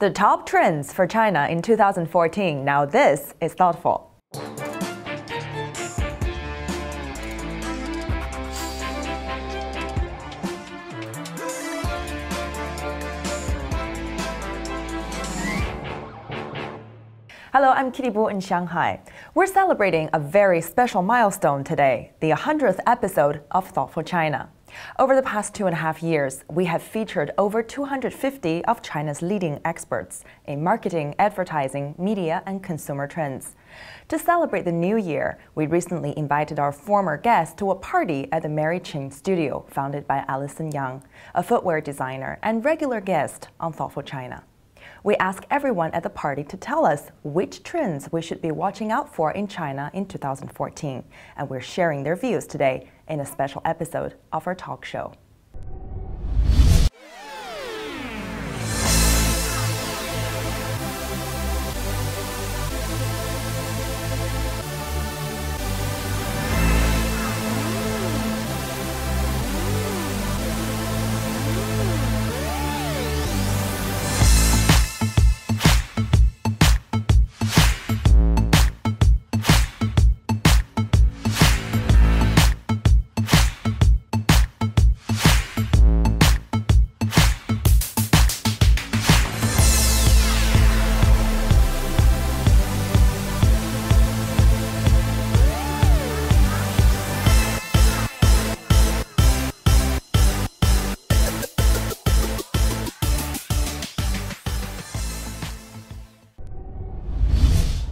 The top trends for China in 2014. Now this is thoughtful. Hello, I'm Kitty Boo in Shanghai. We're celebrating a very special milestone today, the 100th episode of Thoughtful China. Over the past 2.5 years, we have featured over 250 of China's leading experts in marketing, advertising, media, and consumer trends. To celebrate the new year, we recently invited our former guest to a party at the Mary Ching studio, founded by Alison Yang, a footwear designer and regular guest on Thoughtful China. We asked everyone at the party to tell us which trends we should be watching out for in China in 2014, and we're sharing their views today in a special episode of our talk show.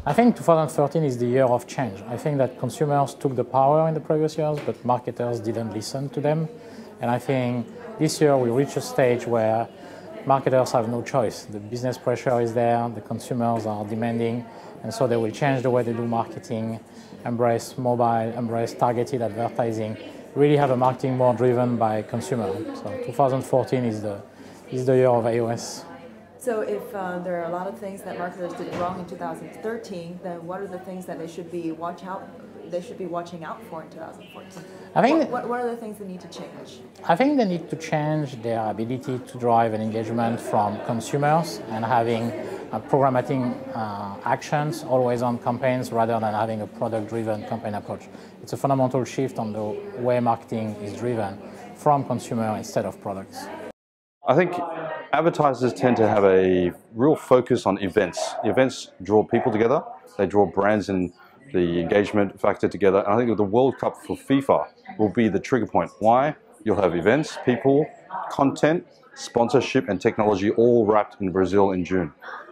I think 2013 is the year of change. I think that consumers took the power in the previous years, but marketers didn't listen to them. And I think this year we reach a stage where marketers have no choice. The business pressure is there, the consumers are demanding, and so they will change the way they do marketing, embrace mobile, embrace targeted advertising, really have a marketing more driven by consumers. So 2014 is the year of iOS. So if there are a lot of things that marketers did wrong in 2013, then what are the things that they should be watching out for in 2014? I think what are the things that need to change? I think they need to change their ability to drive an engagement from consumers and having programmatic actions, always on campaigns, rather than having a product-driven campaign approach. It's a fundamental shift on the way marketing is driven from consumer instead of products. I think advertisers tend to have a real focus on events. Events draw people together, they draw brands and the engagement factor together. And I think the World Cup for FIFA will be the trigger point. Why? You'll have events, people, content, sponsorship, and technology all wrapped in Brazil in June.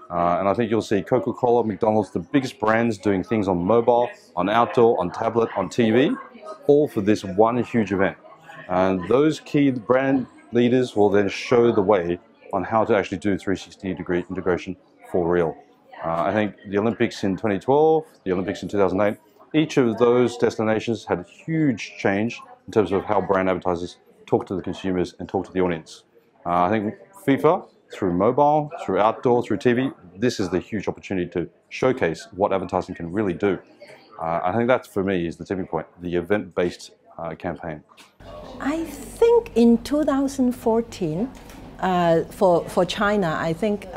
And I think you'll see Coca-Cola, McDonald's, the biggest brands doing things on mobile, on outdoor, on tablet, on TV, all for this one huge event. And those key brand leaders will then show the way on how to actually do 360-degree integration for real. I think the Olympics in 2012, the Olympics in 2008, each of those destinations had a huge change in terms of how brand advertisers talk to the consumers and talk to the audience. I think FIFA, through mobile, through outdoor, through TV, this is the huge opportunity to showcase what advertising can really do. I think that, for me, is the tipping point, the event-based campaign. I think in 2014, for China, I think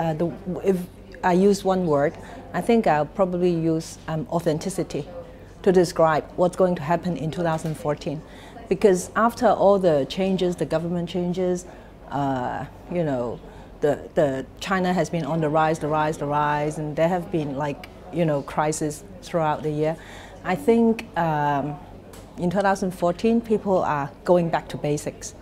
if I use one word, I think I'll probably use authenticity to describe what's going to happen in 2014. Because after all the changes, the government changes, you know, the China has been on the rise, and there have been crises throughout the year. I think in 2014, people are going back to basics.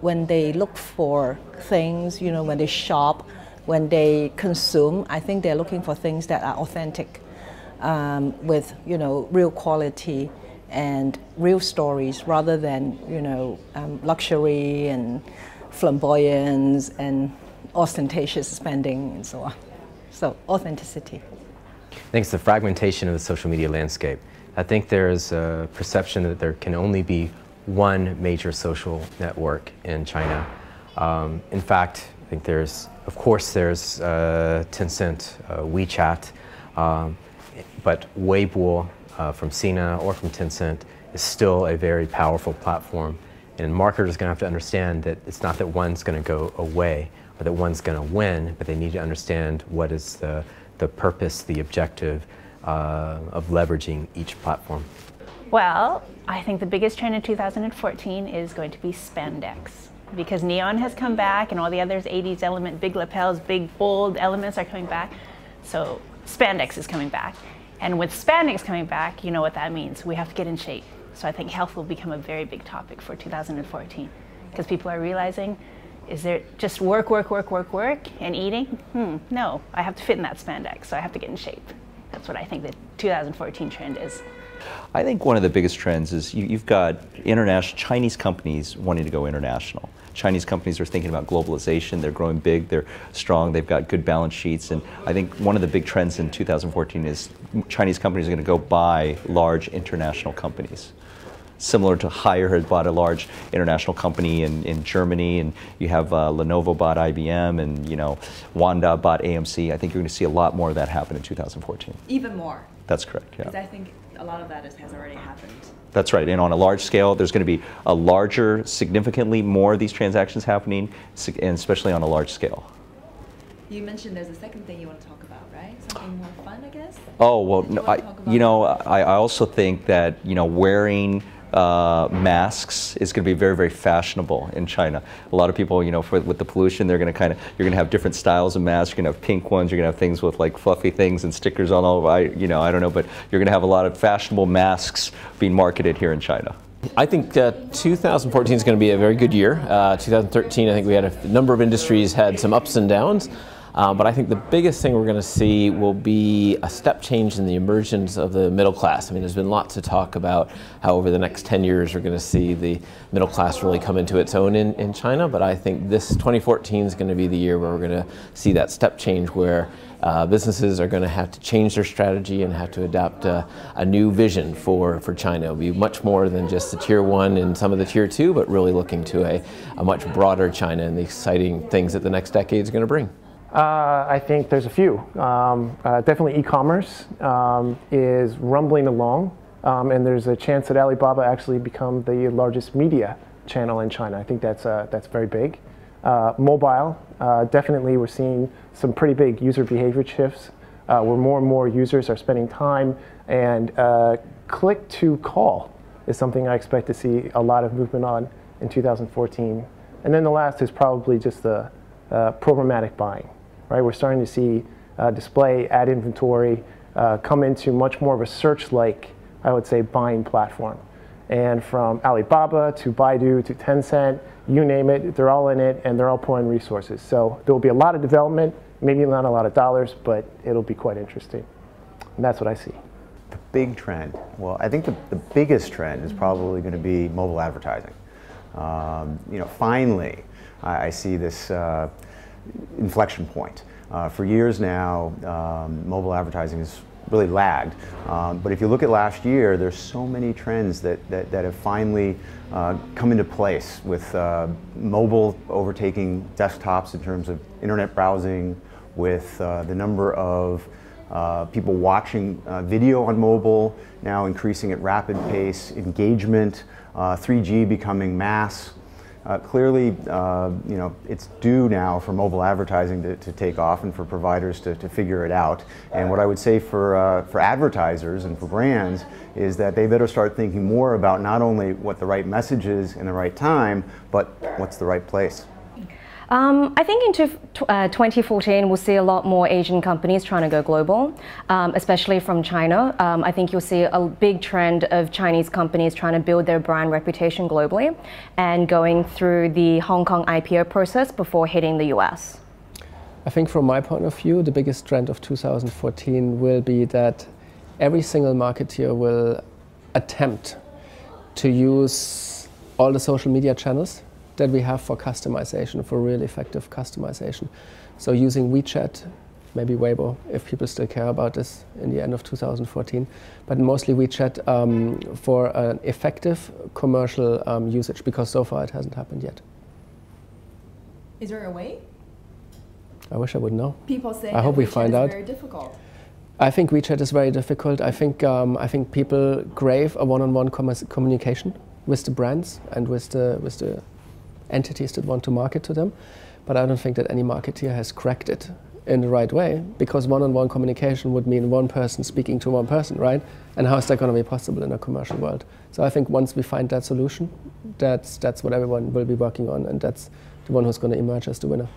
When they look for things, when they shop, when they consume, I think they're looking for things that are authentic, with real quality and real stories, rather than luxury and flamboyance and ostentatious spending and so on. So authenticity. I think it's the fragmentation of the social media landscape. I think there's a perception that there can only be one major social network in China. In fact, I think there's Tencent, WeChat, but Weibo from Sina or from Tencent is still a very powerful platform. And marketers are going to have to understand that it's not that one's going to go away. or that one's going to win, but they need to understand what is the purpose, the objective of leveraging each platform. Well, I think the biggest trend in 2014 is going to be spandex, because neon has come back and all the others, 80s element, big lapels, big bold elements are coming back. So spandex is coming back. And with spandex coming back, you know what that means. We have to get in shape. So I think health will become a very big topic for 2014, because people are realizing, is there just work, and eating? No, I have to fit in that spandex, so I have to get in shape. That's what I think the 2014 trend is. I think one of the biggest trends is you've got international Chinese companies wanting to go international. Chinese companies are thinking about globalization. They're growing big, they're strong, they've got good balance sheets, and I think one of the big trends in 2014 is Chinese companies are going to go buy large international companies. Similar to Haier had bought a large international company in Germany, and you have Lenovo bought IBM, and Wanda bought AMC. I think you're going to see a lot more of that happen in 2014. Even more. That's correct, yeah. Because I think a lot of that has already happened. That's right, and on a large scale, there's going to be a larger, significantly more of these transactions happening, and especially on a large scale. You mentioned there's a second thing you want to talk about, right? Something more fun, I guess? Oh, well, no, I also think that, wearing masks is going to be very, very fashionable in China. A lot of people, with the pollution, you're going to have different styles of masks. You're going to have pink ones. You're going to have things with like fluffy things and stickers on all. I don't know, but you're going to have a lot of fashionable masks being marketed here in China. I think 2014 is going to be a very good year. 2013, I think we had a number of industries had some ups and downs. But I think the biggest thing we're going to see will be a step change in the emergence of the middle class. I mean, there's been lots to talk about how over the next 10 years we're going to see the middle class really come into its own in China. But I think this 2014 is going to be the year where we're going to see that step change, where businesses are going to have to change their strategy and have to adapt a new vision for China. It'll be much more than just the Tier 1 and some of the Tier 2, but really looking to a much broader China and the exciting things that the next decade is going to bring. I think there's a few. Definitely e-commerce is rumbling along, and there's a chance that Alibaba actually become the largest media channel in China. I think that's very big. Mobile, definitely we're seeing some pretty big user behavior shifts where more and more users are spending time, and click to call is something I expect to see a lot of movement on in 2014. And then the last is probably just the programmatic buying. Right, we're starting to see display, ad inventory come into much more of a search-like, I would say, buying platform. And from Alibaba to Baidu to Tencent, you name it, they're all in it, and they're all pouring resources. So there will be a lot of development, maybe not a lot of dollars, but it'll be quite interesting. And that's what I see. The big trend, well, I think the biggest trend is probably going to be mobile advertising. Finally, I see this inflection point. For years now, mobile advertising has really lagged. But if you look at last year, there's so many trends that have finally come into place, with mobile overtaking desktops in terms of internet browsing, with the number of people watching video on mobile now increasing at rapid pace, engagement, 3G becoming mass. Clearly, it's due now for mobile advertising to take off and for providers to figure it out. And what I would say for advertisers and for brands is that they better start thinking more about not only what the right message is in the right time, but what's the right place. I think into 2014 we'll see a lot more Asian companies trying to go global, especially from China. I think you'll see a big trend of Chinese companies trying to build their brand reputation globally and going through the Hong Kong IPO process before hitting the US. I think from my point of view, the biggest trend of 2014 will be that every single marketeer will attempt to use all the social media channels that we have for customization, for really effective customization. So using WeChat, maybe Weibo, if people still care about this in the end of 2014, but mostly WeChat for an effective commercial usage, because so far it hasn't happened yet. Is there a way? I wish I would know. People say I hope we find out. Very difficult. I think WeChat is very difficult. I think people crave a one-on-one communication with the brands and with the entities that want to market to them. but I don't think that any marketeer has cracked it in the right way, because one-on-one communication would mean one person speaking to one person, right? And how is that going to be possible in a commercial world? So I think once we find that solution, that's what everyone will be working on, and that's the one who's going to emerge as the winner.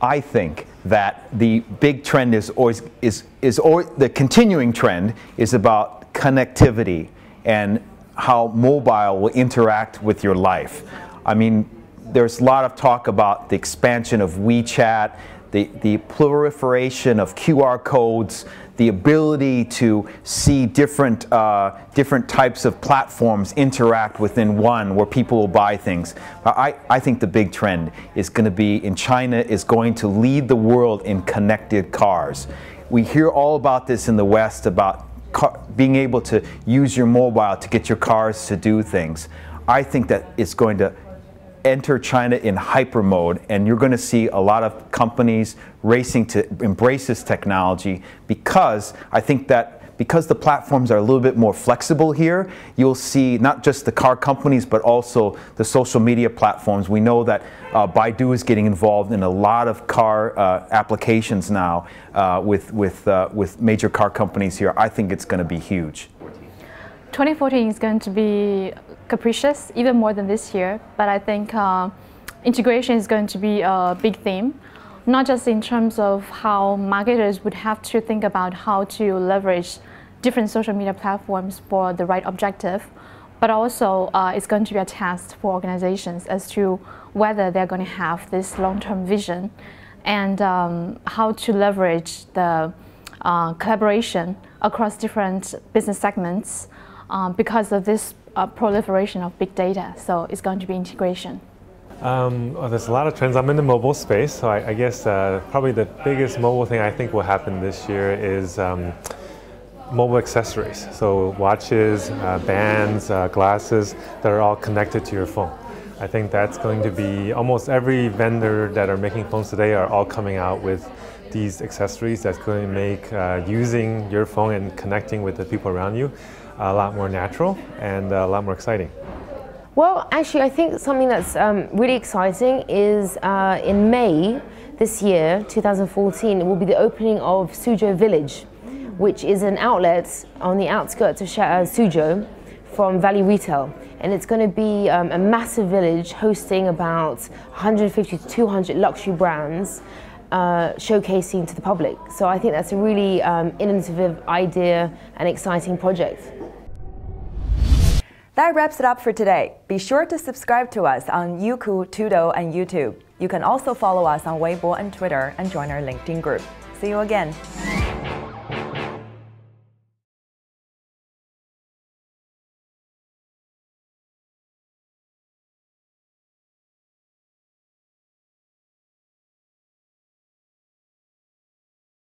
I think that the big trend is always the continuing trend is about connectivity and how mobile will interact with your life. I mean, there's a lot of talk about the expansion of WeChat, the proliferation of QR codes, the ability to see different types of platforms interact within one where people will buy things. I think the big trend is going to be in China is going to lead the world in connected cars. We hear all about this in the West about being able to use your mobile to get your cars to do things. I think that it's going to enter China in hyper mode, and you're going to see a lot of companies racing to embrace this technology, because I think that because the platforms are a little bit more flexible here, you'll see not just the car companies but also the social media platforms. We know that Baidu is getting involved in a lot of car applications now with major car companies here. I think it's going to be huge. 2014 is going to be capricious, even more than this year, but I think integration is going to be a big theme, not just in terms of how marketers would have to think about how to leverage different social media platforms for the right objective, but also it's going to be a test for organizations as to whether they're going to have this long-term vision and how to leverage the collaboration across different business segments because of this proliferation of big data. So it's going to be integration. Well, there's a lot of trends. I'm in the mobile space, so I guess probably the biggest mobile thing I think will happen this year is mobile accessories. So watches, bands, glasses that are all connected to your phone. I think that's going to be almost every vendor that are making phones today are all coming out with these accessories that's going to make using your phone and connecting with the people around you a lot more natural and a lot more exciting. Well, actually, I think something that's really exciting is in May this year, 2014, it will be the opening of Suzhou Village, which is an outlet on the outskirts of Suzhou from Value Retail. And it's going to be a massive village hosting about 150 to 200 luxury brands showcasing to the public. So I think that's a really innovative idea and exciting project. That wraps it up for today. Be sure to subscribe to us on Youku, Tudo, and YouTube. You can also follow us on Weibo and Twitter and join our LinkedIn group. See you again.